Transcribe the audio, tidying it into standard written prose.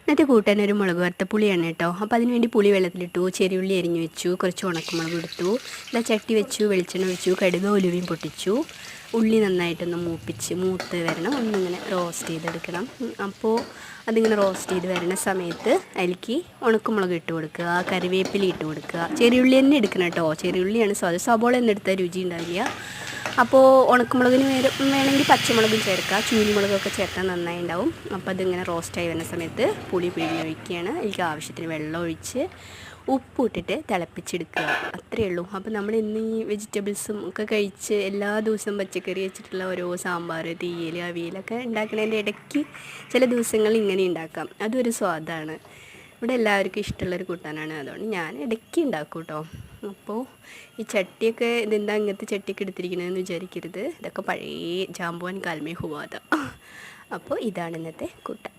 ഇന്നത്തെ കൂട്ടാൻ ഒരു മുളക് വറുത്ത പുളിയാണ് കേട്ടോ. അപ്പോൾ അതിന് വേണ്ടി പുളി വെള്ളത്തിലിട്ടു, ചെറിയുള്ളി അരിഞ്ഞു വെച്ചു, കുറച്ച് ഉണക്കമുളക് എടുത്തു, ഇതാ ചട്ടി വെച്ചു, വെളിച്ചെണ്ണ വെച്ചു, കടുക് ഉലുവയും പൊട്ടിച്ചു. ഉള്ളി നന്നായിട്ടൊന്ന് മൂത്ത് വരണം, ഒന്നിങ്ങനെ റോസ്റ്റ് ചെയ്തെടുക്കണം. അപ്പോൾ അതിങ്ങനെ റോസ്റ്റ് ചെയ്ത് വരുന്ന സമയത്ത് അതിലേക്ക് ഉണക്കമുളക് ഇട്ട് കൊടുക്കുക, കറിവേപ്പില ഇട്ട് കൊടുക്കുക. ചെറിയുള്ളി തന്നെ എടുക്കണം കേട്ടോ, ചെറിയുള്ളിയാണ് സ്വാദ്, സബോള എന്ന് എടുത്താൽ രുചി ഉണ്ടാവില്ല. അപ്പോൾ ഉണക്കമുളകിന് വേണമെങ്കിൽ പച്ചമുളകും ചേർക്കുക, ചൂലിമുളകൊക്കെ ചേർത്താൽ നന്നായി ഉണ്ടാവും. അപ്പോൾ അതിങ്ങനെ റോസ്റ്റായി വരുന്ന സമയത്ത് പുളി പിഴിഞ്ഞൊഴിക്കുകയാണ്. അതിലേക്ക് ആവശ്യത്തിന് വെള്ളം ഒഴിച്ച് ഉപ്പ് ഇട്ടിട്ട് തിളപ്പിച്ചെടുക്കുക, അത്രയേ ഉള്ളൂ. അപ്പോൾ നമ്മൾ ഇന്ന് ഈ വെജിറ്റബിൾസും ഒക്കെ കഴിച്ച് എല്ലാ ദിവസവും പച്ചക്കറി വെച്ചിട്ടുള്ള ഓരോ സാമ്പാർ, തീയൽ, അവിയലൊക്കെ ഉണ്ടാക്കുന്നതിൻ്റെ ഇടയ്ക്ക് ചില ദിവസങ്ങളിൽ ഇങ്ങനെ ഉണ്ടാക്കാം, അതൊരു സ്വാദാണ്. ഇവിടെ എല്ലാവർക്കും ഇഷ്ടമുള്ളൊരു കൂട്ടാനാണ്, അതുകൊണ്ട് ഞാൻ ഇടയ്ക്ക് ഉണ്ടാക്കും കേട്ടോ. അപ്പോൾ ഈ ചട്ടിയൊക്കെ ഇതെന്താ ഇങ്ങനത്തെ ചട്ടിയൊക്കെ എടുത്തിരിക്കണമെന്ന് വിചാരിക്കരുത്, ഇതൊക്കെ പഴയ ജാമ്പുവാൻ കാൽമേ ഹുവാത. അപ്പോൾ ഇതാണ് ഇന്നത്തെ കൂട്ടം.